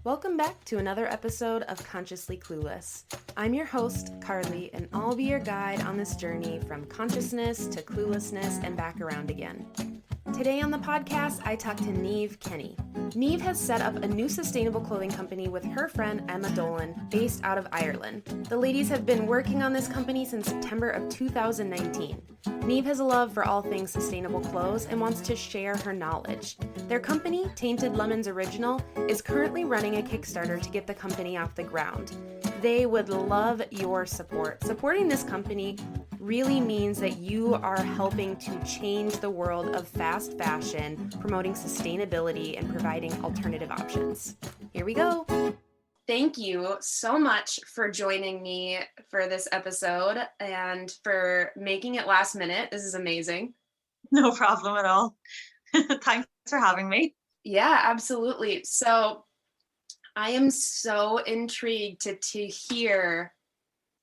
Welcome back to another episode of Consciously Clueless. I'm your host, Carly, and I'll be your guide on this journey from consciousness to cluelessness and back around again. Today on the podcast, I talk to Niamh Kenny. Niamh has set up a new sustainable clothing company with her friend Emma Dolan, based out of Ireland. The ladies have been working on this company since September of 2019. Niamh has a love for all things sustainable clothes and wants to share her knowledge. Their company, Tainted Lemons Original, is currently running a Kickstarter to get the company off the ground. They would love your support. Supporting this company really means that you are helping to change the world of fast fashion, promoting sustainability and providing alternative options. Here we go. Thank you so much for joining me for this episode and for making it last minute. This is amazing. No problem at all. Thanks for having me. Yeah, absolutely. So I am so intrigued to hear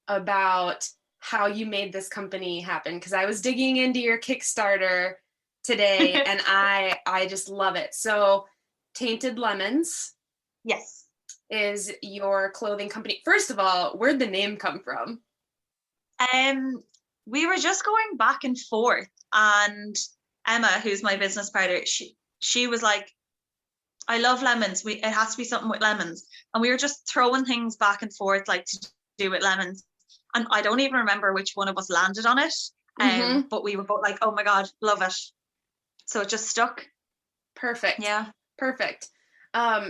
about how you made this company happen, because I was digging into your Kickstarter today and I just love it. So Tainted Lemons, yes, is your clothing company. First of all, where'd the name come from? We were just going back and forth, and Emma, who's my business partner, she was like, I love lemons. It has to be something with lemons. And we were just throwing things back and forth, like to do with lemons. And I don't even remember which one of us landed on it. But we were both like, oh my God, love it. So it just stuck. Perfect. Yeah. Perfect.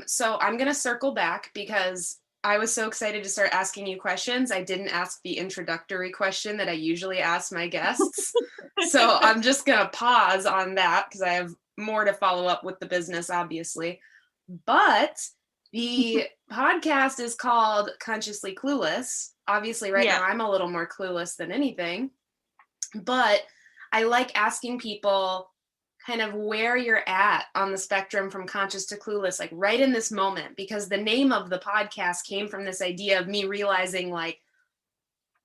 So I'm going to circle back because I was so excited to start asking you questions. I didn't ask the introductory question that I usually ask my guests. So I'm just going to pause on that because I have more to follow up with the business, obviously. But the podcast is called Consciously Clueless. Obviously, right now I'm a little more clueless than anything. But I like asking people kind of where you're at on the spectrum from conscious to clueless, like right in this moment, because the name of the podcast came from this idea of me realizing, like,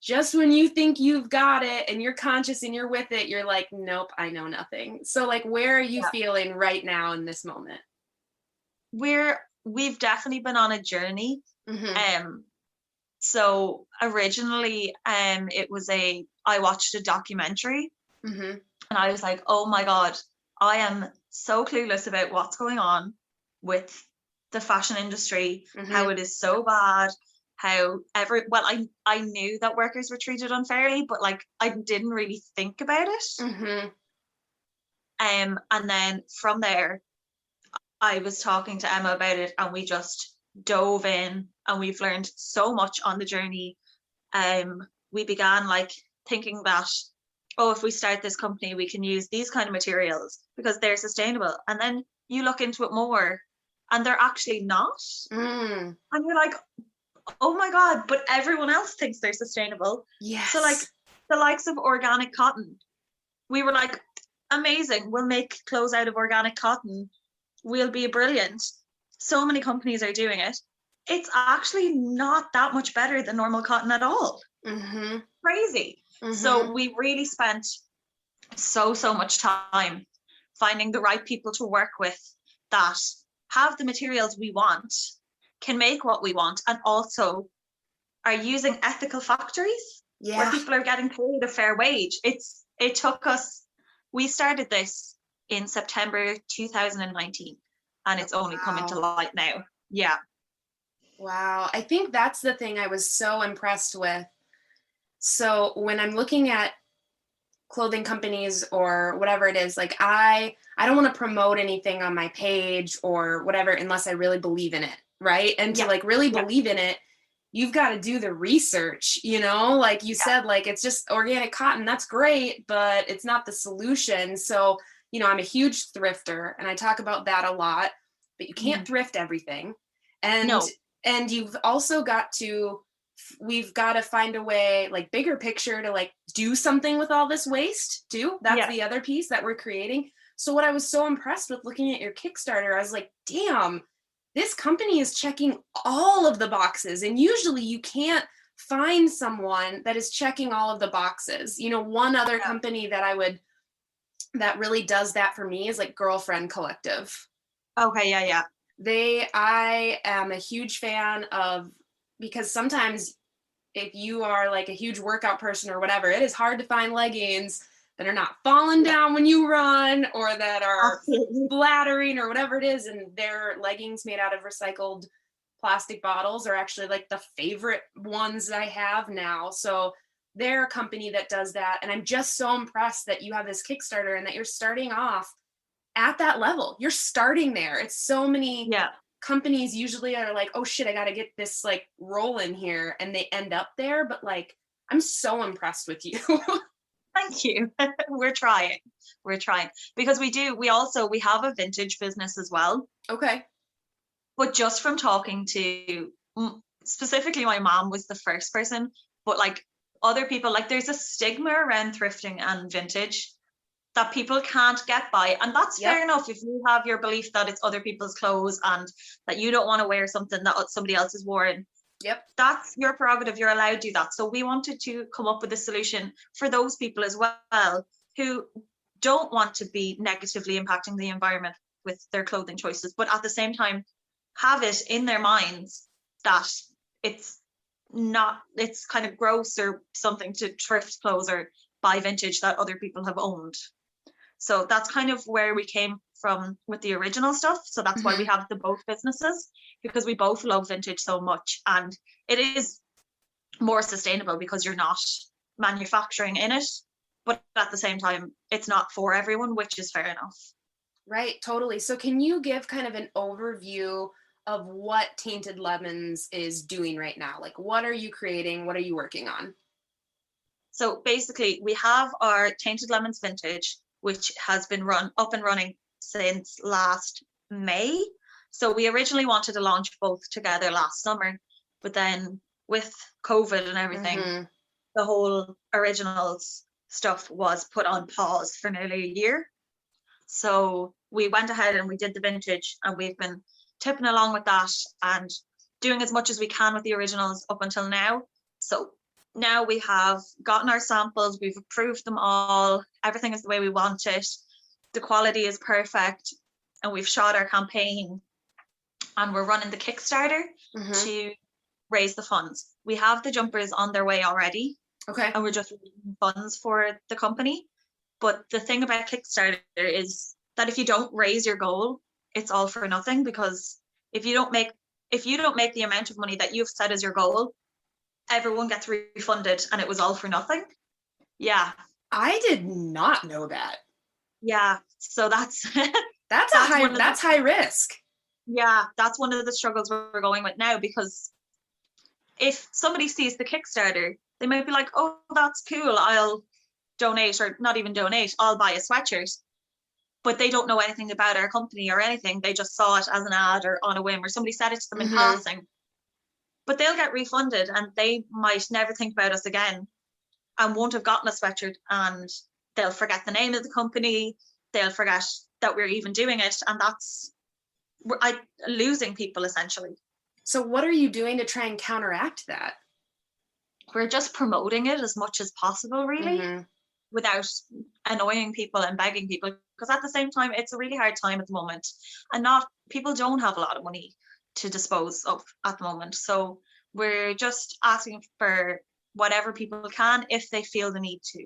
just when you think you've got it and you're conscious and you're with it, you're like, nope, I know nothing. So like, where are you feeling right now in this moment? We've definitely been on a journey. So originally, it was I watched a documentary and I was like, oh my God, I am so clueless about what's going on with the fashion industry, how it is so bad, I knew that workers were treated unfairly, but like I didn't really think about it. And then from there, I was talking to Emma about it and we just dove in and we've learned so much on the journey. We began like thinking that, oh, if we start this company, we can use these kind of materials because they're sustainable. And then you look into it more and they're actually not. And you're like, oh my God, but everyone else thinks they're sustainable. Yes. So like the likes of organic cotton, we were like, amazing, we'll make clothes out of organic cotton. We'll be brilliant. So many companies are doing it. It's actually not that much better than normal cotton at all. Crazy. So we really spent so much time finding the right people to work with that have the materials we want, can make what we want, and also are using ethical factories where people are getting paid a fair wage. It took us, we started this in September 2019 and it's only coming to light now. Yeah. Wow. I think that's the thing I was so impressed with. So when I'm looking at clothing companies or whatever it is, like I don't want to promote anything on my page or whatever unless I really believe in it, right? And to like really believe in it, you've got to do the research, like you said, like it's just organic cotton, that's great, but it's not the solution. So, I'm a huge thrifter and I talk about that a lot, but you can't thrift everything. And you've also we've got to find a way, like bigger picture, to like do something with all this waste too. That's the other piece that we're creating. So what I was so impressed with looking at your Kickstarter, I was like, damn, this company is checking all of the boxes. And usually you can't find someone that is checking all of the boxes. One other company that really does that for me is like Girlfriend Collective. Okay. Yeah. I am a huge fan of, because sometimes if you are like a huge workout person or whatever, it is hard to find leggings that are not falling down when you run, or that are Absolutely. flattering or whatever it is. And their leggings made out of recycled plastic bottles are actually like the favorite ones that I have now. So they're a company that does that. And I'm just so impressed that you have this Kickstarter and that you're starting off at that level. You're starting there. It's so many Yeah. companies usually are like, oh shit, I got to get this like rolling here. And they end up there. But like, I'm so impressed with you. Thank you. We're trying. Because we have a vintage business as well. Okay. But just from talking to specifically my mom was the first person, but like other people, like there's a stigma around thrifting and vintage that people can't get by. And that's fair enough if you have your belief that it's other people's clothes and that you don't want to wear something that somebody else has worn. Yep. That's your prerogative. You're allowed to do that. So we wanted to come up with a solution for those people as well who don't want to be negatively impacting the environment with their clothing choices, but at the same time have it in their minds that it's kind of gross or something to thrift clothes or buy vintage that other people have owned. So that's kind of where we came from with the original stuff. So that's why we have the both businesses, because we both love vintage so much, and it is more sustainable because you're not manufacturing in it, but at the same time it's not for everyone, which is fair enough. Right, totally. So can you give kind of an overview of what Tainted Lemons is doing right now? Like, what are you creating? What are you working on? So basically we have our Tainted Lemons vintage, which has been up and running since last May. So we originally wanted to launch both together last summer, but then with COVID and everything, the whole originals stuff was put on pause for nearly a year. So we went ahead and we did the vintage, and we've been tipping along with that and doing as much as we can with the originals up until now. So now we have gotten our samples, we've approved them all, everything is the way we want it, the quality is perfect, and we've shot our campaign, and we're running the Kickstarter to raise the funds. We have the jumpers on their way already. Okay. And we're just raising funds for the company. But the thing about Kickstarter is that if you don't raise your goal, it's all for nothing, because if you don't make the amount of money that you've set as your goal, everyone gets refunded, and it was all for nothing. Yeah. I did not know that. Yeah. So that's that's high risk. Yeah, that's one of the struggles we're going with now, because if somebody sees the Kickstarter, they might be like, oh, that's cool, I'll donate, or not even donate, I'll buy a sweatshirt. But they don't know anything about our company or anything. They just saw it as an ad or on a whim, or somebody said it to them in passing. But they'll get refunded, and they might never think about us again and won't have gotten a sweatshirt, and they'll forget the name of the company, they'll forget that we're even doing it, and that's losing people essentially. So what are you doing to try and counteract that? We're just promoting it as much as possible, really, without annoying people and begging people, because at the same time it's a really hard time at the moment, and people don't have a lot of money to dispose of at the moment. So we're just asking for whatever people can if they feel the need to.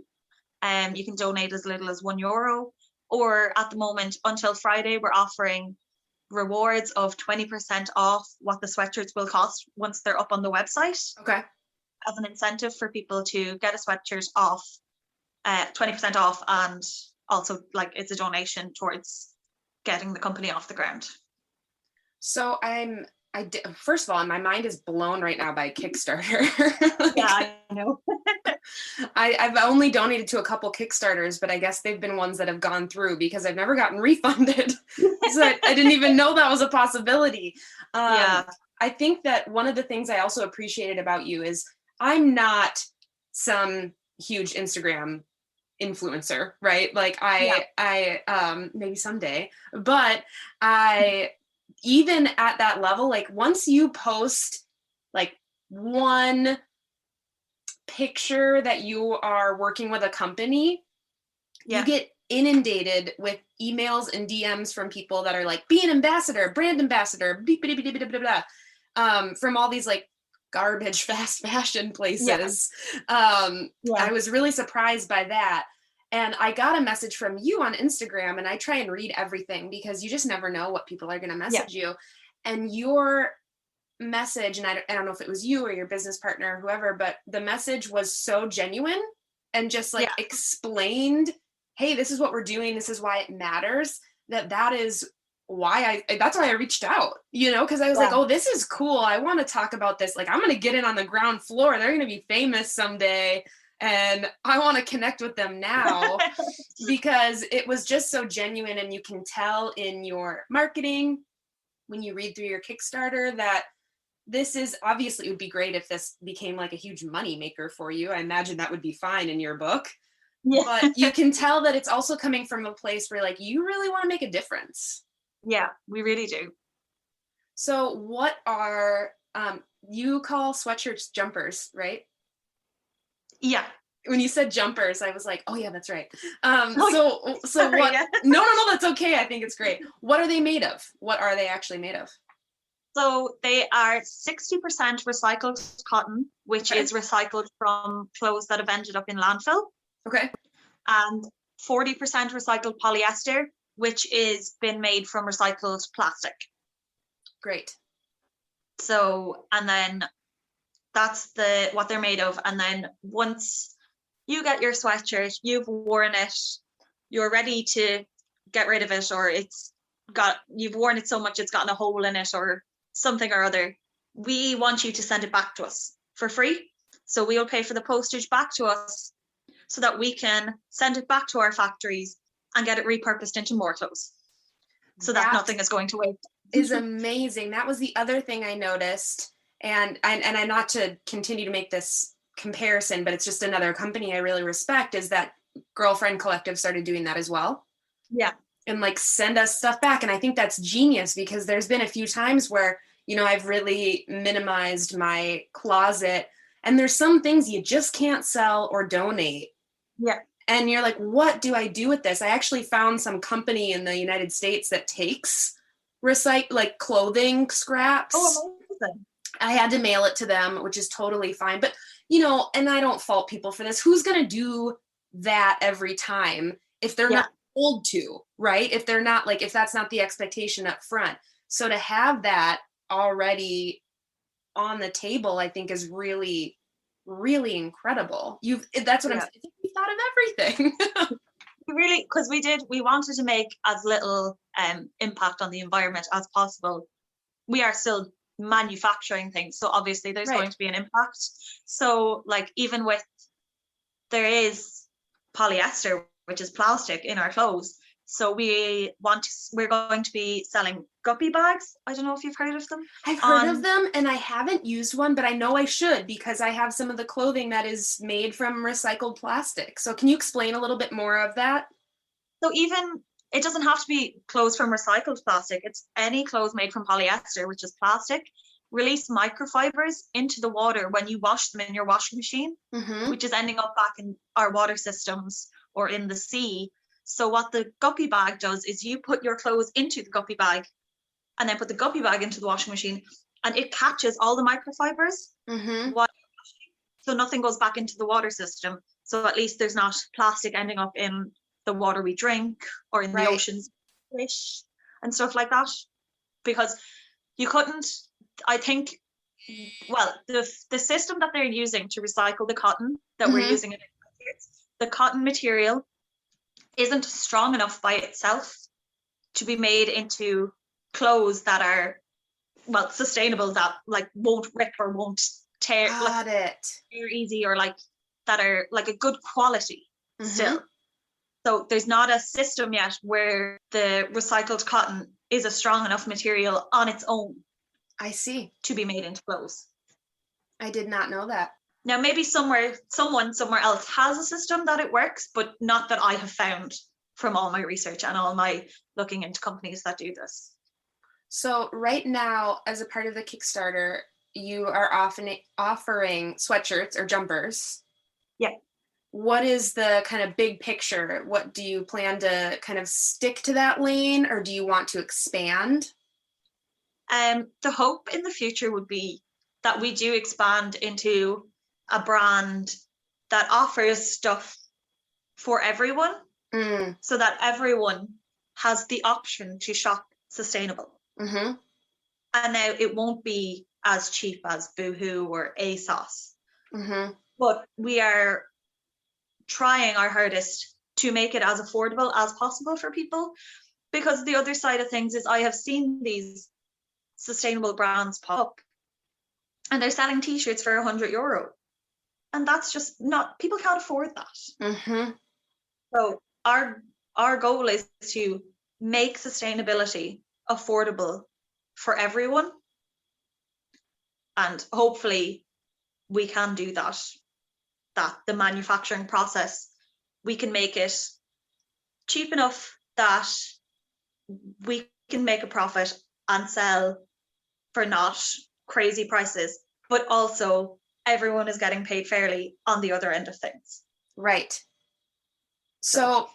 You can donate as little as €1, or at the moment until Friday we're offering rewards of 20% off what the sweatshirts will cost once they're up on the website. Okay. As an incentive for people to get a sweatshirt off, 20% off, and also like it's a donation towards getting the company off the ground. So first of all, my mind is blown right now by Kickstarter. Yeah, I know. I've only donated to a couple Kickstarters, but I guess they've been ones that have gone through, because I've never gotten refunded. So I didn't even know that was a possibility. Yeah. I think that one of the things I also appreciated about you is I'm not some huge Instagram influencer, right? Like I maybe someday, but even at that level, like once you post like one picture that you are working with a company, you get inundated with emails and DMs from people that are like, be an ambassador, brand ambassador, blah, blah, blah, blah, blah, blah, from all these like garbage fast fashion places. I was really surprised by that. And I got a message from you on Instagram, and I try and read everything because you just never know what people are going to message you. And your message, and I don't know if it was you or your business partner or whoever, but the message was so genuine and just like explained, hey, this is what we're doing, this is why it matters, that is why that's why I reached out, you know, because I was like, oh, this is cool, I want to talk about this, like I'm going to get in on the ground floor, they're going to be famous someday, and I want to connect with them now. Because it was just so genuine, and you can tell in your marketing when you read through your Kickstarter that this is obviously, it would be great if this became like a huge money maker for you. I imagine that would be fine in your book. But you can tell that it's also coming from a place where like you really want to make a difference. Yeah, we really do. So what are you call sweatshirts jumpers, right? Yeah. When you said jumpers, I was like, oh yeah, that's right. So sorry, what? No, that's okay. I think it's great. What are they made of? What are they actually made of? So they are 60% recycled cotton, which is recycled from clothes that have ended up in landfill. Okay. And 40% recycled polyester, which is been made from recycled plastic. Great. So, and then that's what they're made of. And then once you get your sweatshirt, you've worn it, you're ready to get rid of it, or you've worn it so much it's gotten a hole in it or something or other, we want you to send it back to us for free. So we'll pay for the postage back to us so that we can send it back to our factories and get it repurposed into more clothes, so that nothing is going to waste. Is amazing. That was the other thing I noticed, and I not to continue to make this comparison, but it's just another company I really respect, is that Girlfriend Collective started doing that as well. Yeah. And like send us stuff back. And I think that's genius, because there's been a few times where, you know, I've really minimized my closet, and there's some things you just can't sell or donate. Yeah. And you're like, what do I do with this? I actually found some company in the United States that takes like clothing scraps. Oh, amazing. I had to mail it to them, which is totally fine. But, you know, and I don't fault people for this. Who's going to do that every time if they're not told to, right? If they're not like, if that's not the expectation up front. So to have that already on the table, I think is really, really incredible. That's what I'm saying. You thought of everything. Really, because we wanted to make as little impact on the environment as possible. We are still manufacturing things, so obviously there's going to be an impact. So like, even with, there is polyester, which is plastic, in our clothes. So we're going to be selling guppy bags. I don't know if you've heard of them. I've heard of them, and I haven't used one, but I know I should, because I have some of the clothing that is made from recycled plastic. So can you explain a little bit more of that? So even, it doesn't have to be clothes from recycled plastic. It's any clothes made from polyester, which is plastic, release microfibers into the water when you wash them in your washing machine, which is ending up back in our water systems or in the sea. So what the guppy bag does is you put your clothes into the guppy bag and then put the guppy bag into the washing machine, and it catches all the microfibers. So nothing goes back into the water system. So at least there's not plastic ending up in the water we drink or in the oceans, fish and stuff like that. Because you couldn't, I think, well, the system that they're using to recycle the cotton that we're using in the cotton material isn't strong enough by itself to be made into clothes that are, well, sustainable, that like won't rip or won't tear, tear easy, or like that are like a good quality still. So there's not a system yet where the recycled cotton is a strong enough material on its own. I see. To be made into clothes. I did not know that. Now, maybe someone somewhere else has a system that it works, but not that I have found from all my research and all my looking into companies that do this. So right now, as a part of the Kickstarter, you are often offering sweatshirts or jumpers. Yeah. what is the kind of big picture? What do you plan to kind of stick to that lane, or do you want to expand? The hope in the future would be that we do expand into a brand that offers stuff for everyone, so that everyone has the option to shop sustainable. Mm-hmm. And now it won't be as cheap as Boohoo or ASOS, Mm-hmm. but we are trying our hardest to make it as affordable as possible for people, because the other side of things is I have seen these sustainable brands pop up and they're selling t-shirts for €100, and that's just not, people can't afford that. Mm-hmm. So our goal is to make sustainability affordable for everyone, and hopefully we can do that the manufacturing process, we can make it cheap enough that we can make a profit and sell for not crazy prices, but also everyone is getting paid fairly on the other end of things. Right. So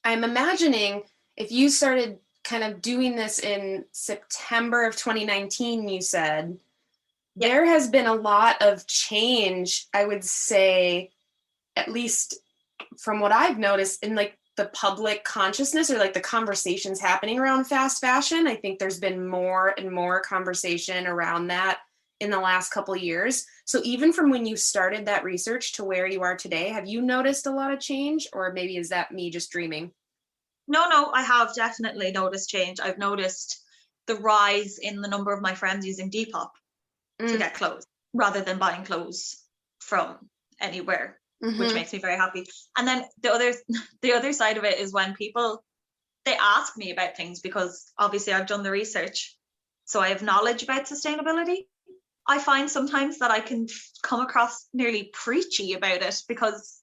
I'm imagining if you started kind of doing this in September of 2019, you said, there has been a lot of change, I would say, at least from what I've noticed in like the public consciousness, or like the conversations happening around fast fashion. I think there's been more and more conversation around that in the last couple of years. So even from when you started that research to where you are today, have you noticed a lot of change, or maybe is that me just dreaming? No, I have definitely noticed change. I've noticed the rise in the number of my friends using Depop to get clothes rather than buying clothes from anywhere, which makes me very happy. And then the other side of it is when people, they ask me about things, because obviously I've done the research, so I have knowledge about sustainability. I find sometimes that I can come across nearly preachy about it because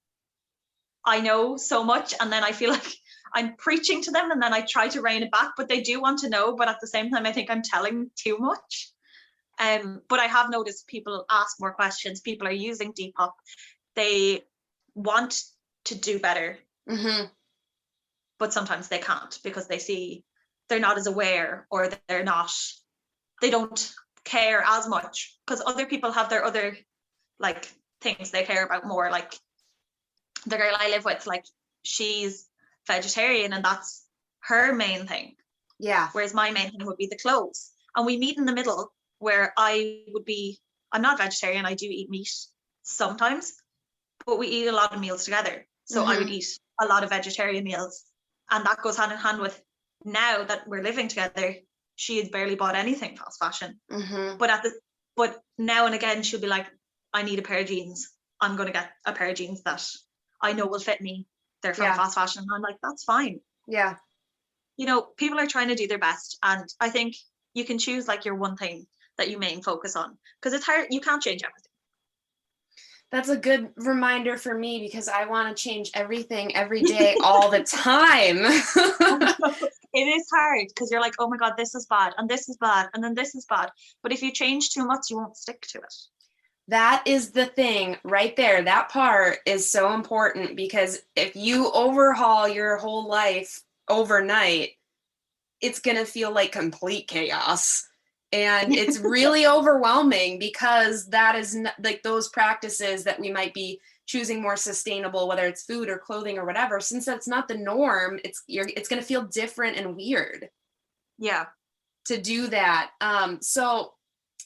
I know so much, and then I feel like I'm preaching to them, and then I try to rein it back, but they do want to know, but at the same time I think I'm telling too much. But I have noticed people ask more questions. People are using Depop. They want to do better, but sometimes they can't because they see they're not as aware, or they don't care as much, because other people have their other like things they care about more. Like the girl I live with, like she's vegetarian and that's her main thing. Yeah. Whereas my main thing would be the clothes. And we meet in the middle, where I'm not vegetarian, I do eat meat sometimes, but we eat a lot of meals together. So I would eat a lot of vegetarian meals. And that goes hand in hand with, now that we're living together, she has barely bought anything fast fashion. But now and again, she'll be like, I need a pair of jeans. I'm going to get a pair of jeans that I know will fit me. They're from fast fashion. And I'm like, that's fine. Yeah. You know, people are trying to do their best. And I think you can choose like your one thing that you main focus on, because it's hard. You can't change everything. That's a good reminder for me, because I want to change everything every day, all the time. It is hard because you're like, oh my God, this is bad, and this is bad, and then this is bad. But if you change too much, you won't stick to it. That is the thing right there. That part is so important, because if you overhaul your whole life overnight, it's going to feel like complete chaos. And it's really overwhelming, because that is like those practices that we might be choosing more sustainable, whether it's food or clothing or whatever, since that's not the norm, it's going to feel different and weird. Yeah. To do that. So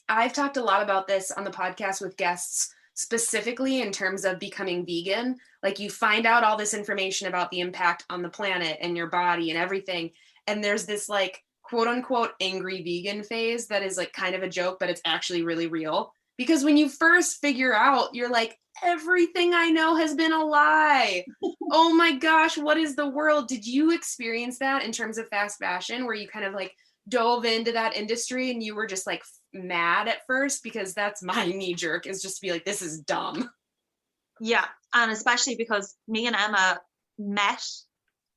I've talked a lot about this on the podcast with guests, specifically in terms of becoming vegan. Like, you find out all this information about the impact on the planet and your body and everything. And there's this like quote unquote angry vegan phase that is like kind of a joke, but it's actually really real. Because when you first figure out, you're like, everything I know has been a lie. Oh my gosh, what is the world? Did you experience that in terms of fast fashion, where you kind of like dove into that industry and you were just like mad at first? Because that's my knee jerk, is just to be like, this is dumb. Yeah. And especially because me and Emma met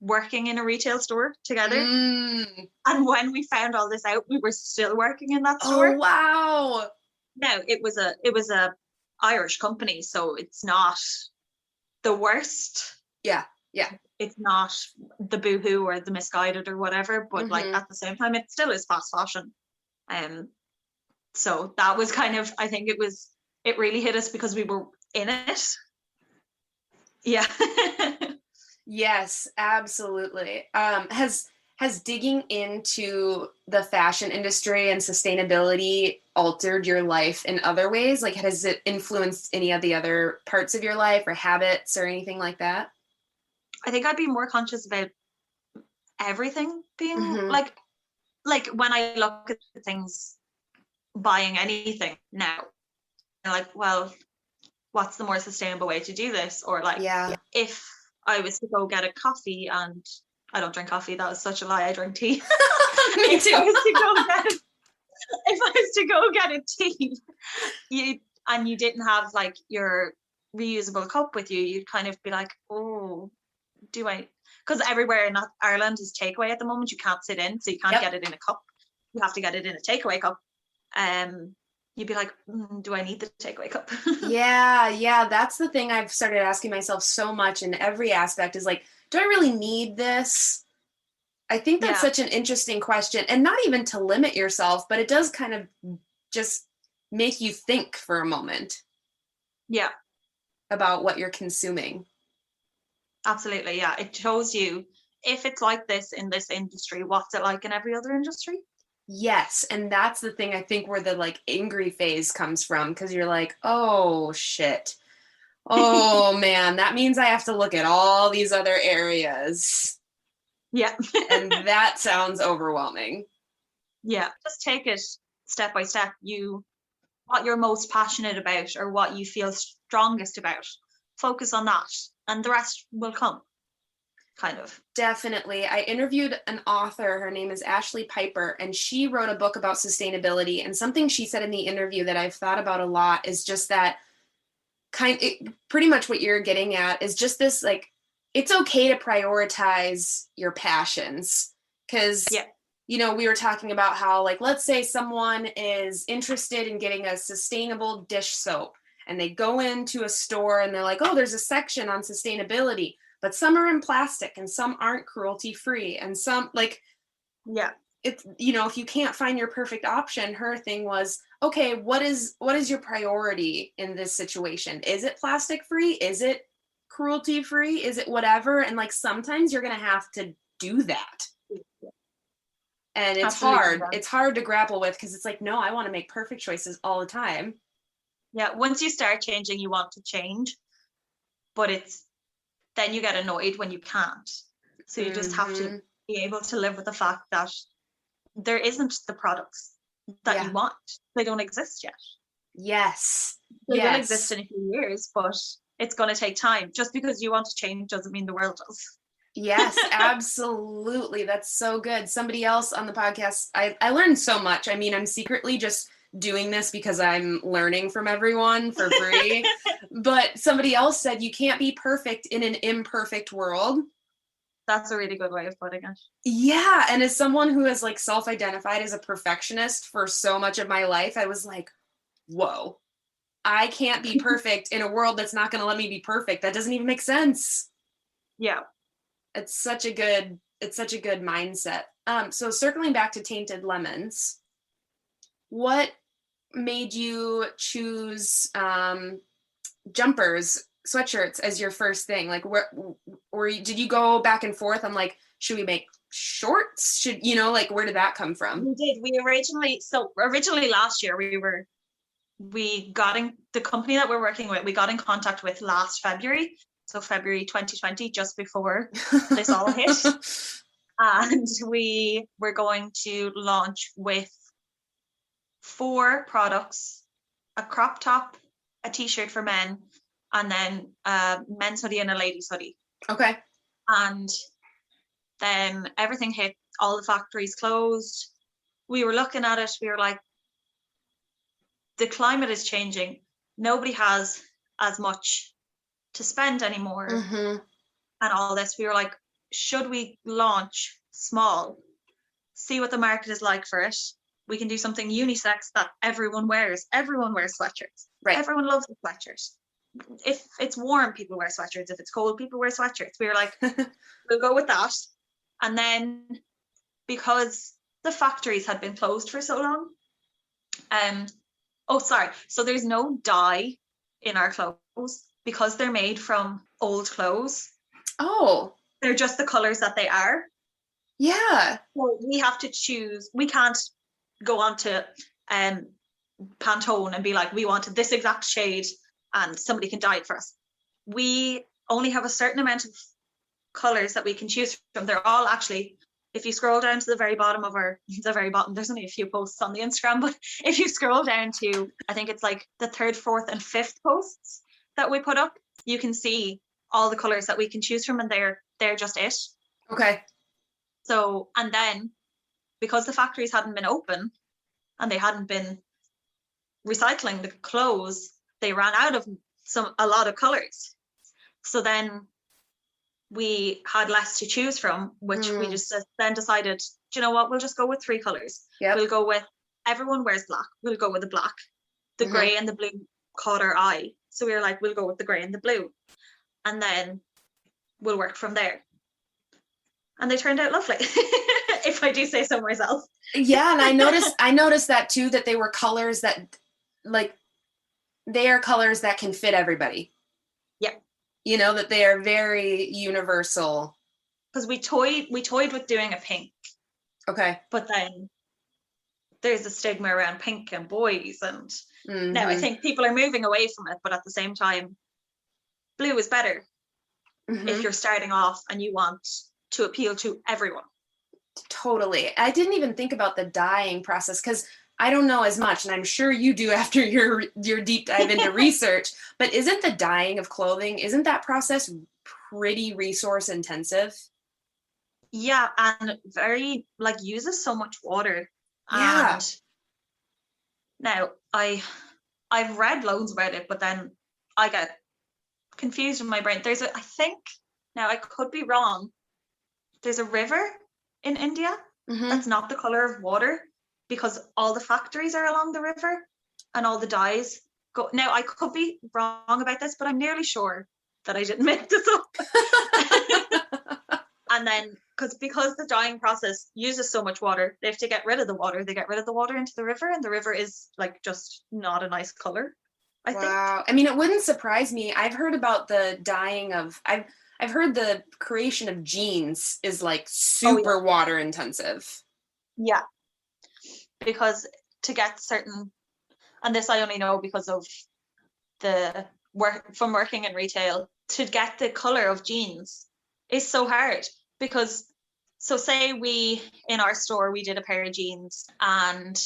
working in a retail store together. And when we found all this out, we were still working in that store. Oh, wow. No, it was a Irish company, so it's not the worst. Yeah. It's not the boohoo or the misguided or whatever, but like at the same time, it still is fast fashion. So that was kind of, I think it really hit us because we were in it. Yeah. Yes, absolutely. Has digging into the fashion industry and sustainability altered your life in other ways? Like, has it influenced any of the other parts of your life or habits or anything like that? I think I'd be more conscious about everything being Mm-hmm. like when I look at things, buying anything now, I'm like, well, what's the more sustainable way to do this? Or like, Yeah. if I was to go get a coffee, and I don't drink coffee, that was such a lie, I drink tea. Me too. If I was to go get a tea, you didn't have like your reusable cup with you, you'd kind of be like, oh, do I? Because everywhere in Ireland is takeaway at the moment. You can't sit in, so you can't get it in a cup. You have to get it in a takeaway cup. You'd be like, do I need the takeaway cup? Yeah. That's the thing I've started asking myself so much in every aspect is like, do I really need this? I think that's such an interesting question, and not even to limit yourself, but it does kind of just make you think for a moment. Yeah. About what you're consuming. Absolutely. Yeah. It shows you if it's like this in this industry, what's it like in every other industry? Yes. And that's the thing I think where the like angry phase comes from, because you're like, oh shit. Oh man, that means I have to look at all these other areas. Yeah. And that sounds overwhelming. Yeah. Just take it step by step. What you're most passionate about or what you feel strongest about, focus on that, and the rest will come. Kind of. Definitely. I interviewed an author. Her name is Ashley Piper, and she wrote a book about sustainability. And something she said in the interview that I've thought about a lot is just that pretty much what you're getting at is just this, like, it's okay to prioritize your passions. Because, we were talking about how, like, let's say someone is interested in getting a sustainable dish soap, and they go into a store and they're like, oh, there's a section on sustainability, but some are in plastic and some aren't cruelty free, and some like, it's, if you can't find your perfect option, her thing was, okay, what is your priority in this situation? Is it plastic free? Is it cruelty free? Is it whatever? And like, sometimes you're going to have to do that. And it's hard. It's hard to grapple with, because it's like, no, I want to make perfect choices all the time. Yeah. Once you start changing, you want to change, but then you get annoyed when you can't. So you just have to be able to live with the fact that there isn't the products that you want. They don't exist yet. Yes. They will exist in a few years, but it's going to take time. Just because you want to change doesn't mean the world does. Yes, absolutely. That's so good. Somebody else on the podcast, I learned so much. I mean, I'm secretly just doing this because I'm learning from everyone for free. But somebody else said you can't be perfect in an imperfect world. That's a really good way of putting it. Yeah. And as someone who has like self-identified as a perfectionist for so much of my life, I was like, whoa, I can't be perfect in a world that's not going to let me be perfect. That doesn't even make sense. Yeah. It's such a good mindset. So circling back to Tainted Lemons, what made you choose jumpers, sweatshirts as your first thing? Like, did you go back and forth on like, should we make shorts? Like, where did that come from? We did. Originally last year we got in the company that we're working with, we got in contact with last February. So February 2020, just before this all hit. And we were going to launch with 4 products: a crop top, a t-shirt for men, and then a men's hoodie and a ladies hoodie. Okay. And then everything hit, all the factories closed. We were looking at it, we were like, the climate is changing. Nobody has as much to spend anymore. Mm-hmm. And all this. We were like, should we launch small, see what the market is like for it? We can do something unisex that everyone wears. Everyone wears sweatshirts. Right. Everyone loves a sweatshirt. if it's warm, people wear sweatshirts. If it's cold, people wear sweatshirts. We were like, we'll go with that. And then because the factories had been closed for so long, so there's no dye in our clothes because they're made from old clothes. Oh. They're just the colors that they are. Yeah. So we have to choose. We can't go on to Pantone and be like, we wanted this exact shade and somebody can dye it for us. We only have a certain amount of colors that we can choose from. They're all actually, if you scroll down to the very bottom, there's only a few posts on the Instagram, but if you scroll down to, I think it's like the 3rd, 4th and 5th posts that we put up, you can see all the colors that we can choose from, and they're just it. Okay. So, and then because the factories hadn't been open and they hadn't been recycling the clothes, they ran out of a lot of colors. So then we had less to choose from, which we just then decided, do you know what, we'll just go with 3 colors. Yep. We'll go with, everyone wears black, we'll go with the black. The grey and the blue caught our eye, so we were like, we'll go with the grey and the blue, and then we'll work from there. And they turned out lovely, if I do say so myself. Yeah, and I noticed that too, that they were colors that, like, they are colors that can fit everybody. Yeah. You know, that they are very universal. Because we toyed with doing a pink. Okay. But then there's a stigma around pink and boys, and now I think people are moving away from it, but at the same time, blue is better if you're starting off and you want to appeal to everyone. Totally. I didn't even think about the dyeing process because I don't know as much, and I'm sure you do after your deep dive into research, but isn't the dyeing of clothing, isn't that process pretty resource intensive? Yeah, and very, like, uses so much water. Yeah. And now I've read loads about it, but then I get confused in my brain. I think, now I could be wrong, there's a river in India that's not the color of water because all the factories are along the river and all the dyes go. Now I could be wrong about this, but I'm nearly sure that I didn't make this up. And then because the dyeing process uses so much water, they have to get rid of the water. They get rid of the water into the river, and the river is, like, just not a nice color, I think. I mean, it wouldn't surprise me. I've heard about the dyeing of, I've heard the creation of jeans is, like, super water intensive. Yeah. Because to get certain, and this I only know because of the work from working in retail, to get the color of jeans is so hard. Because, so say in our store, we did a pair of jeans and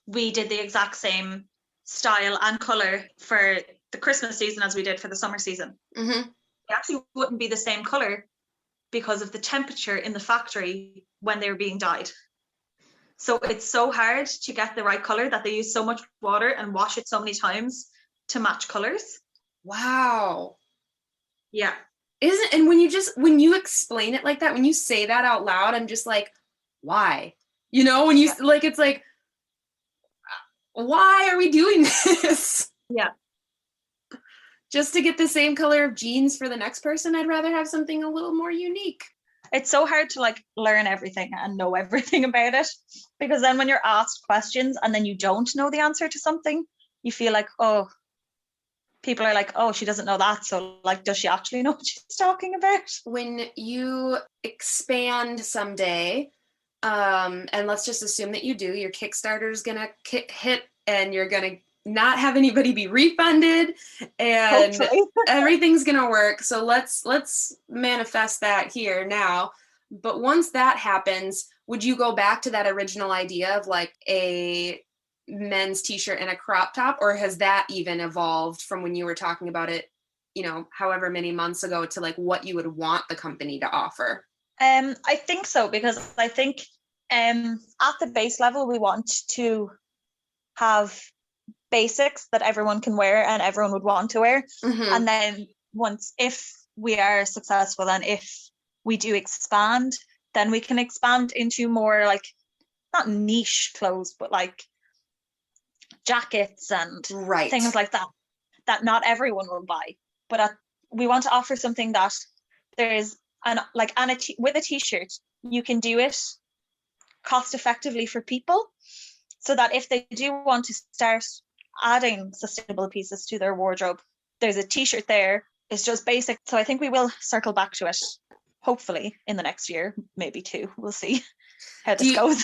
we did the exact same style and color for the Christmas season as we did for the summer season. It actually wouldn't be the same color because of the temperature in the factory when they were being dyed. So it's so hard to get the right color that they use so much water and wash it so many times to match colors. Wow. Yeah. And when you explain it like that, when you say that out loud, I'm just like, why? You know, when you like, it's like, why are we doing this? Yeah. Just to get the same color of jeans for the next person, I'd rather have something a little more unique. It's so hard to, like, learn everything and know everything about it, because then when you're asked questions and then you don't know the answer to something, you feel like, oh, people are like, oh, she doesn't know that. So, like, does she actually know what she's talking about? When you expand someday, and let's just assume that you do, your Kickstarter is going to hit and you're going to not have anybody be refunded and everything's going to work. So let's manifest that here now. But once that happens, would you go back to that original idea of, like, a men's t-shirt and a crop top, or has that even evolved from when you were talking about it, you know, however many months ago, to, like, what you would want the company to offer? I think so, because I think at the base level, we want to have basics that everyone can wear and everyone would want to wear. And then if we are successful and if we do expand, then we can expand into more, like, not niche clothes, but, like, jackets and things like that that not everyone will buy, but we want to offer something that there's with a t-shirt, you can do it cost effectively for people, so that if they do want to start adding sustainable pieces to their wardrobe, there's a t-shirt there. It's just basic. So I think we will circle back to it, hopefully in the next year, maybe 2. We'll see how this goes.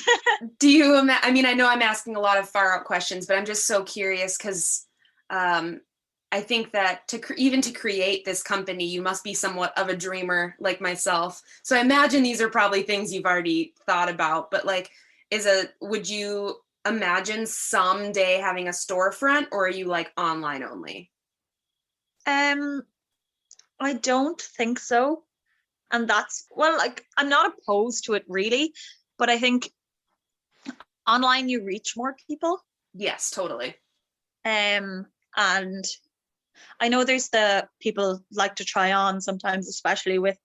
I mean, I know I'm asking a lot of far out questions, but I'm just so curious because I think that even to create this company, you must be somewhat of a dreamer like myself. So I imagine these are probably things you've already thought about, but like, would you imagine someday having a storefront, or are you like online only? I don't think so. And I'm not opposed to it really, but I think online you reach more people. Yes, totally. And I know there's the people like to try on sometimes, especially with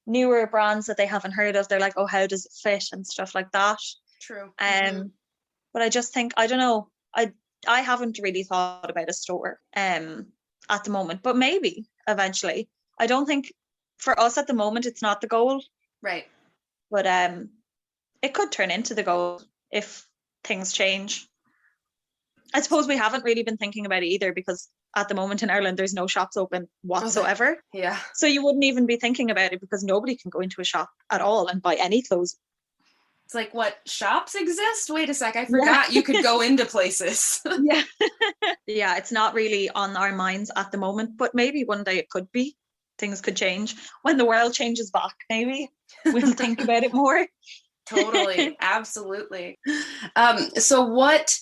newer brands that they haven't heard of. They're like, oh, how does it fit and stuff like that. True. But I just think, I don't know, I haven't really thought about a store at the moment, but maybe eventually. I don't think for us at the moment it's not the goal. Right. But it could turn into the goal if things change. I suppose we haven't really been thinking about it either, because at the moment in Ireland there's no shops open whatsoever. Okay. Yeah. So you wouldn't even be thinking about it because nobody can go into a shop at all and buy any clothes. It's like, what, shops exist? Wait a sec, I forgot you could go into places. Yeah. Yeah, it's not really on our minds at the moment, but maybe one day it could be. Things could change. When the world changes back, maybe we'll think about it more. Totally. Absolutely. So what,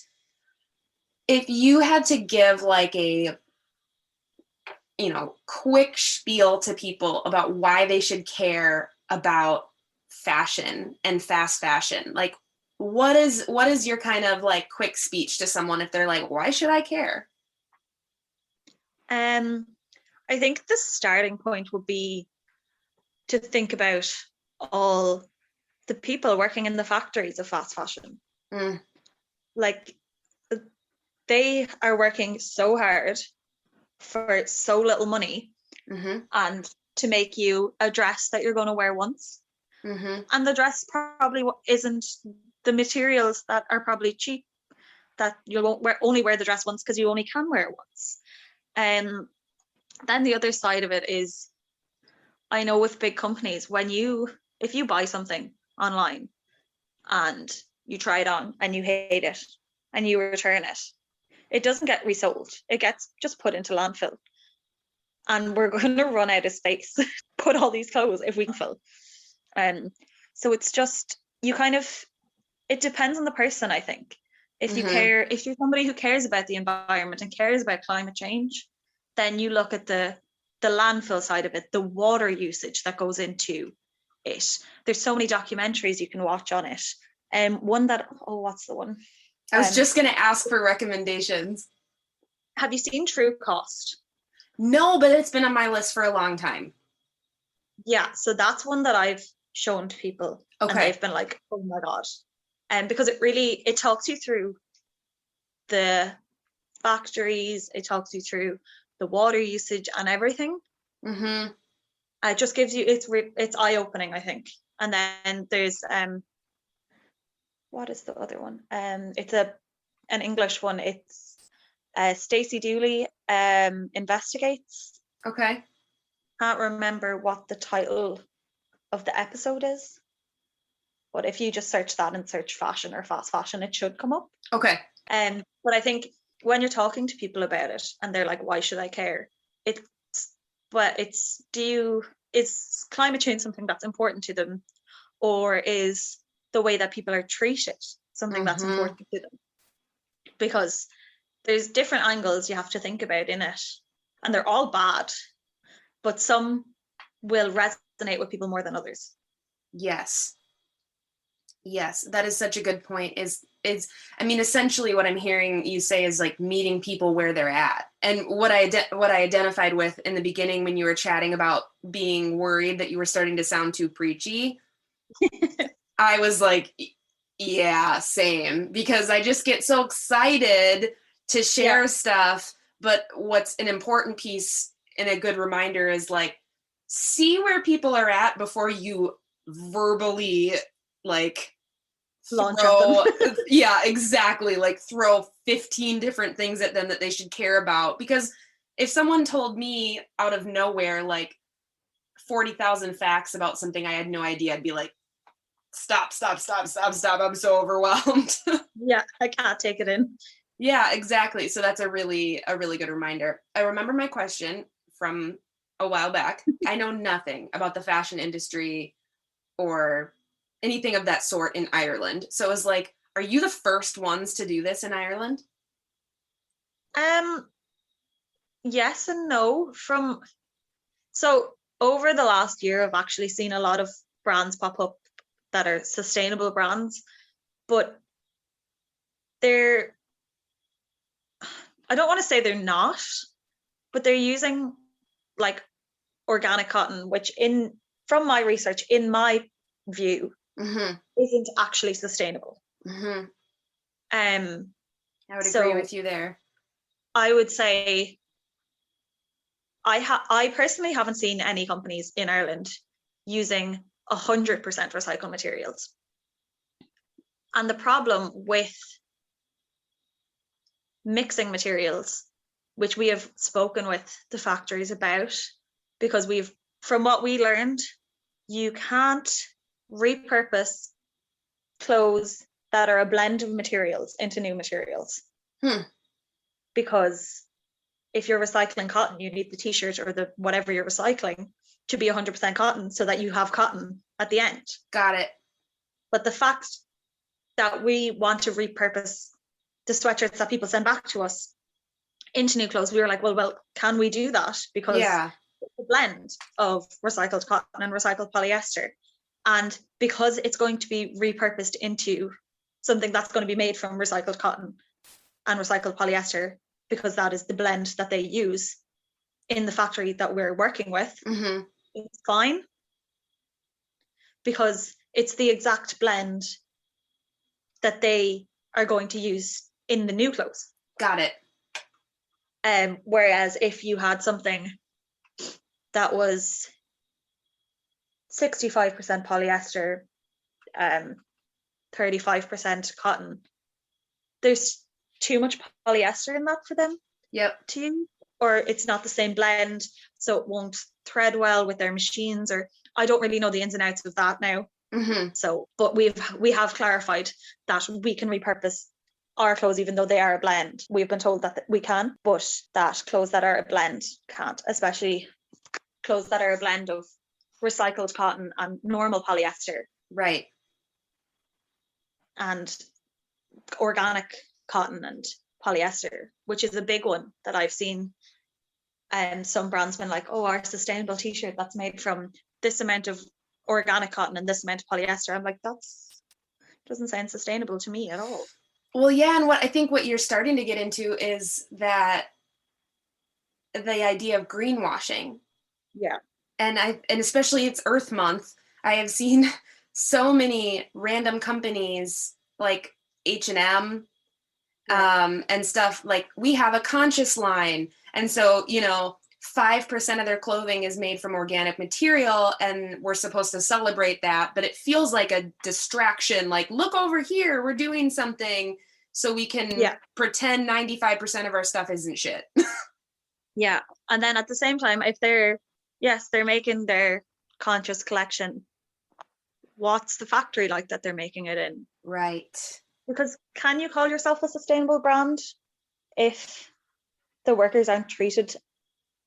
if you had to give like a, quick spiel to people about why they should care about fashion and fast fashion, like what is your kind of like quick speech to someone if they're like, why should I care? I think the starting point would be to think about all the people working in the factories of fast fashion. Like, they are working so hard for so little money, and to make you a dress that you're going to wear once. And the dress probably isn't, the materials that are probably cheap, that you won't only wear the dress once because you only can wear it once. Then the other side of it is, I know with big companies, if you buy something online and you try it on and you hate it and you return it, it doesn't get resold. It gets just put into landfill. And we're going to run out of space to put all these clothes if we can fill. So it's just, it depends on the person, I think. If you care, if you're somebody who cares about the environment and cares about climate change, then you look at the landfill side of it, the water usage that goes into it. There's so many documentaries you can watch on it. What's the one? I was just going to ask for recommendations. Have you seen True Cost? No, but it's been on my list for a long time. Yeah, so that's one that I've shown to people. Okay. And they've been like, oh my God. Because it talks you through the factories, it talks you through the water usage and everything. It just gives you, it's eye-opening, I think. And then there's what is the other one? It's an English one. It's Stacey Dooley Investigates. Okay. Can't remember what the title of the episode is, but if you just search that and search fashion or fast fashion, it should come up. Okay. But I think when you're talking to people about it and they're like, why should I care? Is climate change something that's important to them, or is the way that people are treated something that's important to them? Because there's different angles you have to think about in it, and they're all bad, but some will resonate with people more than others. Yes, that is such a good point. Essentially what I'm hearing you say is like meeting people where they're at. And what I identified with in the beginning when you were chatting about being worried that you were starting to sound too preachy, I was like, yeah, same, because I just get so excited to share stuff, But what's an important piece and a good reminder is like, see where people are at before you verbally like Launch at them. yeah, exactly. Like throw 15 different things at them that they should care about. Because if someone told me out of nowhere, like 40,000 facts about something I had no idea, I'd be like, stop. I'm so overwhelmed. Yeah, I can't take it in. Yeah, exactly. So that's a really good reminder. I remember my question from a while back. I know nothing about the fashion industry or anything of that sort in Ireland. So it was like, are you the first ones to do this in Ireland? Yes and no. So over the last year, I've actually seen a lot of brands pop up that are sustainable brands, but they're, I don't want to say they're not, but they're using like organic cotton, which from my research, in my view, isn't actually sustainable. I would agree with you there. I would say I personally haven't seen any companies in Ireland using 100% recycled materials. And the problem with mixing materials, which we have spoken with the factories about, because from what we learned, you can't repurpose clothes that are a blend of materials into new materials. Because if you're recycling cotton, you need the t-shirt or the whatever you're recycling to be 100% cotton so that you have cotton at the end. Got it. But the fact that we want to repurpose the sweatshirts that people send back to us into new clothes, we were like, well, can we do that? Because it's a blend of recycled cotton and recycled polyester. And because it's going to be repurposed into something that's going to be made from recycled cotton and recycled polyester, because that is the blend that they use in the factory that we're working with, it's fine. Because it's the exact blend that they are going to use in the new clothes. Got it. Whereas if you had something that was 65% polyester, 35% cotton, there's too much polyester in that for them to use, or it's not the same blend, so it won't thread well with their machines, or I don't really know the ins and outs of that now. So, but we have clarified that we can repurpose our clothes even though they are a blend. We've been told that we can, but that clothes that are a blend can't, especially clothes that are a blend of recycled cotton and normal polyester. Right. And organic cotton and polyester, which is a big one that I've seen. Some brands been like, oh, our sustainable t-shirt that's made from this amount of organic cotton and this amount of polyester. I'm like, doesn't sound sustainable to me at all. Well, yeah, and what you're starting to get into is that the idea of greenwashing. Yeah. And especially it's Earth Month, I have seen so many random companies like H&M and stuff, like we have a conscious line. And so, 5% of their clothing is made from organic material and we're supposed to celebrate that, but it feels like a distraction. Like, look over here, we're doing something so we can pretend 95% of our stuff isn't shit. Yeah. And then at the same time, if they're making their conscious collection, what's the factory like that they're making it in? Right. Because can you call yourself a sustainable brand if the workers aren't treated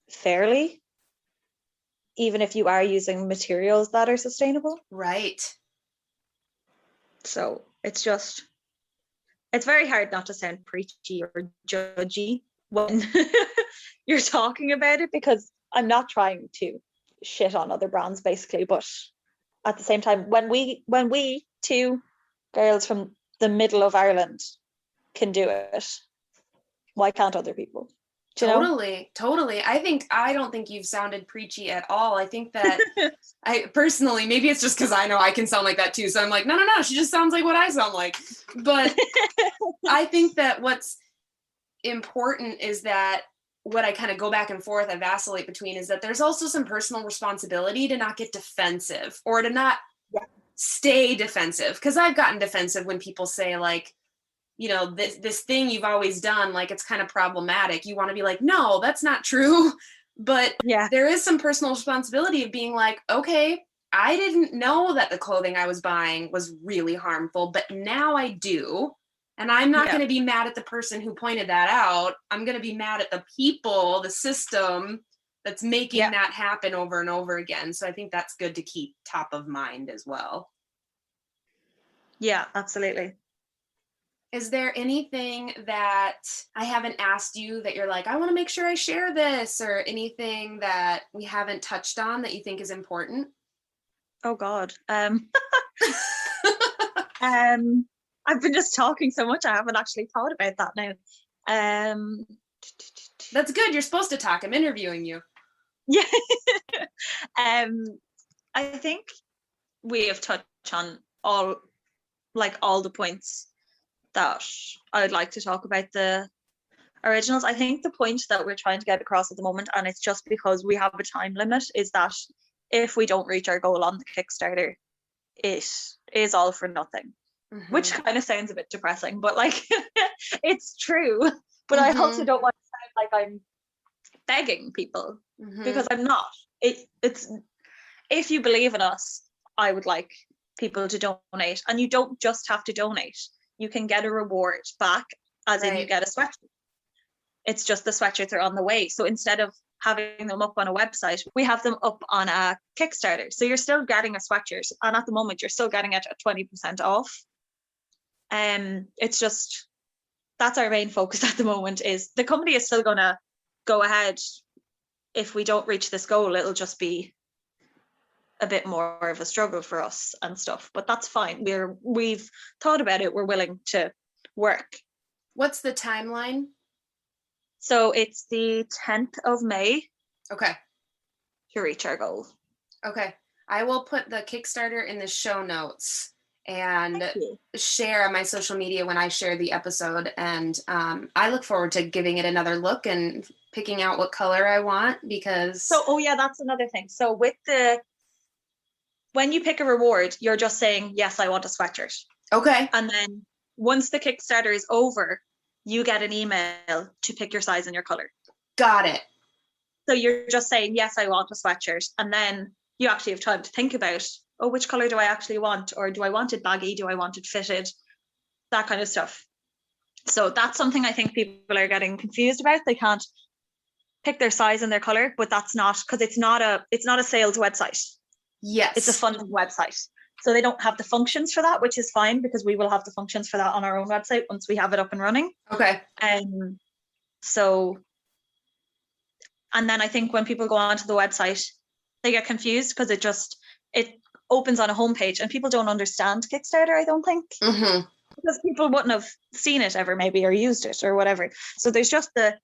fairly, even if you are using materials that are sustainable? Right. So it's very hard not to sound preachy or judgy when you're talking about it, because I'm not trying to shit on other brands basically, but at the same time, when we two girls from the middle of Ireland can do it, why can't other people? Totally. I don't think you've sounded preachy at all. I think that I personally, maybe it's just because I know I can sound like that too. So I'm like, no, she just sounds like what I sound like. But I think that what's important is that what I kind of go back and forth, I vacillate between, is that there's also some personal responsibility to not get defensive or to not stay defensive. Because I've gotten defensive when people say like, you know, this thing you've always done, like it's kind of problematic. You want to be like, no, that's not true. But there is some personal responsibility of being like, okay, I didn't know that the clothing I was buying was really harmful, but now I do. And I'm not going to be mad at the person who pointed that out. I'm going to be mad at the people, the system that's making that happen over and over again. So I think that's good to keep top of mind as well. Yeah, absolutely. Is there anything that I haven't asked you that you're like, I want to make sure I share this, or anything that we haven't touched on that you think is important? Oh God. I've been just talking so much, I haven't actually thought about that now. That's good. You're supposed to talk. I'm interviewing you. Yeah. I think we have touched on all the points that I'd like to talk about the originals. I think the point that we're trying to get across at the moment, and it's just because we have a time limit, is that if we don't reach our goal on the Kickstarter, it is all for nothing. Mm-hmm. Which kind of sounds a bit depressing, but like it's true. But I also don't want to sound like I'm begging people, because I'm not. It's if you believe in us, I would like people to donate, and you don't just have to donate. You can get a reward back, as in you get a sweatshirt. It's just the sweatshirts are on the way. So instead of having them up on a website, we have them up on a Kickstarter. So you're still getting a sweatshirt, and at the moment you're still getting it at 20% off. It's just, that's our main focus at the moment. Is the company is still going to go ahead. If we don't reach this goal, it'll just be a bit more of a struggle for us and stuff, but that's fine. We've thought about it. We're willing to work. What's the timeline? So it's the 10th of May. Okay. To reach our goal. Okay. I will put the Kickstarter in the show notes and share on my social media when I share the episode. And I look forward to giving it another look and picking out what color I want, because... So, that's another thing. So when you pick a reward, you're just saying, yes, I want a sweatshirt. Okay. And then once the Kickstarter is over, you get an email to pick your size and your color. Got it. So you're just saying, yes, I want a sweatshirt. And then you actually have time to think about, which color do I actually want? Or do I want it baggy? Do I want it fitted? That kind of stuff. So that's something I think people are getting confused about. They can't pick their size and their color, but that's not, because it's not a sales website. Yes. It's a funding website. So they don't have the functions for that, which is fine, because we will have the functions for that on our own website once we have it up and running. Okay. So, and then I think when people go onto the website, they get confused because it opens on a homepage and people don't understand Kickstarter, I don't think. Because people wouldn't have seen it ever maybe, or used it or whatever. So there's just the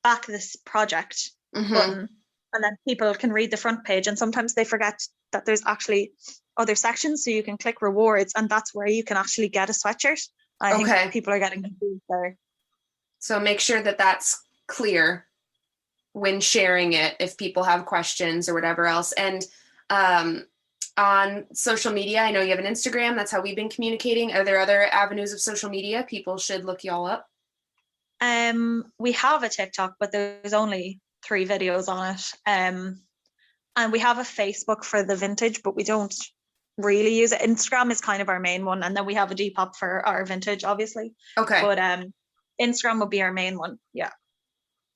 back this project button. And then people can read the front page, and sometimes they forget that there's actually other sections. So you can click rewards, and that's where you can actually get a sweatshirt. I think people are getting confused there. So make sure that that's clear when sharing it, if people have questions or whatever else. And on social media, I know you have an Instagram. That's how we've been communicating. Are there other avenues of social media people should look y'all up? We have a TikTok, but there's only 3 videos on it. And we have a Facebook for the vintage, but we don't really use it. Instagram is kind of our main one, and then we have a Depop for our vintage, obviously. Okay. But Instagram would be our main one. Yeah.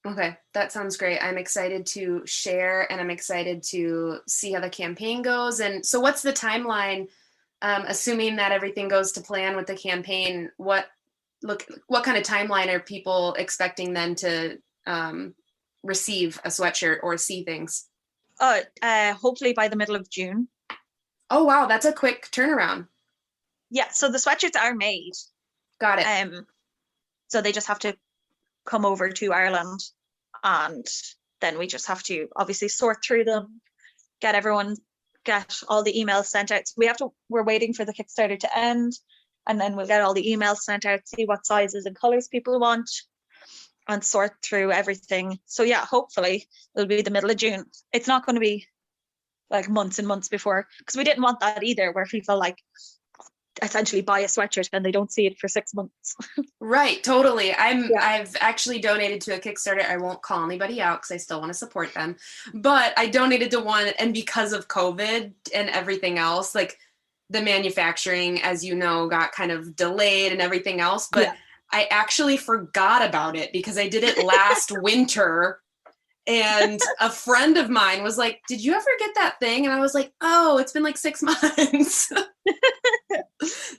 Okay, that sounds great. I'm excited to share, and I'm excited to see how the campaign goes. And so what's the timeline, assuming that everything goes to plan with the campaign? What kind of timeline are people expecting then to receive a sweatshirt or see things? Hopefully by the middle of June. Oh, wow. That's a quick turnaround. Yeah. So the sweatshirts are made. Got it. So they just have to come over to Ireland, and then we just have to obviously sort through them, get all the emails sent out. We're waiting for the Kickstarter to end, and then we'll get all the emails sent out, see what sizes and colors people want. and sort through everything. So yeah, hopefully it'll be the middle of June. It's not going to be like months and months before, because we didn't want that either, where people like essentially buy a sweatshirt and they don't see it for 6 months. Right, totally. I've actually donated to a Kickstarter. I won't call anybody out because I still want to support them. But I donated to one, and because of COVID and everything else, like the manufacturing, as you know, got kind of delayed and everything else. But I actually forgot about it because I did it last winter. And a friend of mine was like, "Did you ever get that thing?" And I was like, "Oh, it's been like 6 months."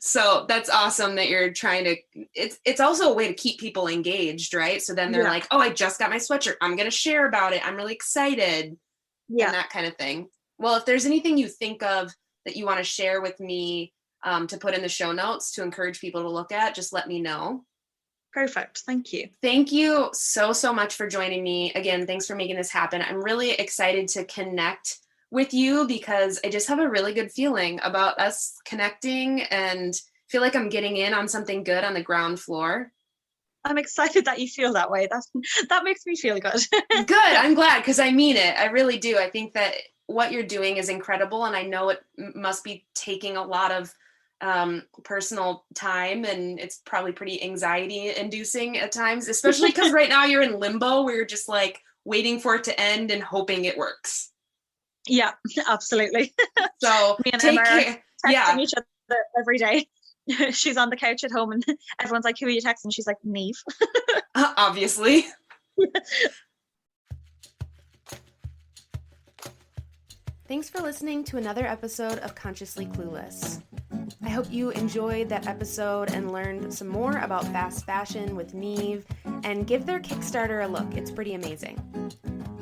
So that's awesome that you're trying to, it's also a way to keep people engaged, right? So then they're like, "Oh, I just got my sweatshirt. I'm going to share about it. I'm really excited." And that kind of thing. Well, if there's anything you think of that you want to share with me to put in the show notes to encourage people to look at, just let me know. Perfect. Thank you. Thank you so much for joining me. Again, thanks for making this happen. I'm really excited to connect with you because I just have a really good feeling about us connecting and feel like I'm getting in on something good on the ground floor. I'm excited that you feel that way. That makes me feel good. Good. I'm glad, because I mean it. I really do. I think that what you're doing is incredible, and I know it must be taking a lot of personal time, and it's probably pretty anxiety inducing at times, especially because right now you're in limbo where you're just like waiting for it to end and hoping it works. Yeah, absolutely. So me and take Emma care. Are texting each other every day. She's on the couch at home and everyone's like, "Who are you texting?" She's like, "Niamh." Obviously. Thanks for listening to another episode of Consciously Clueless. I hope you enjoyed that episode and learned some more about fast fashion with Niamh, and give their Kickstarter a look. It's pretty amazing.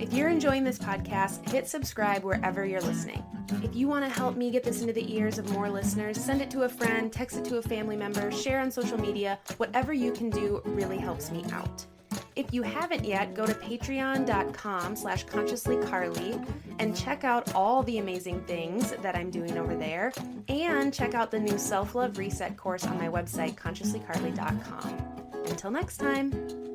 If you're enjoying this podcast, hit subscribe wherever you're listening. If you want to help me get this into the ears of more listeners, send it to a friend, text it to a family member, share on social media. Whatever you can do really helps me out. If you haven't yet, go to patreon.com/consciouslycarly and check out all the amazing things that I'm doing over there, and check out the new self-love reset course on my website, consciouslycarly.com. Until next time.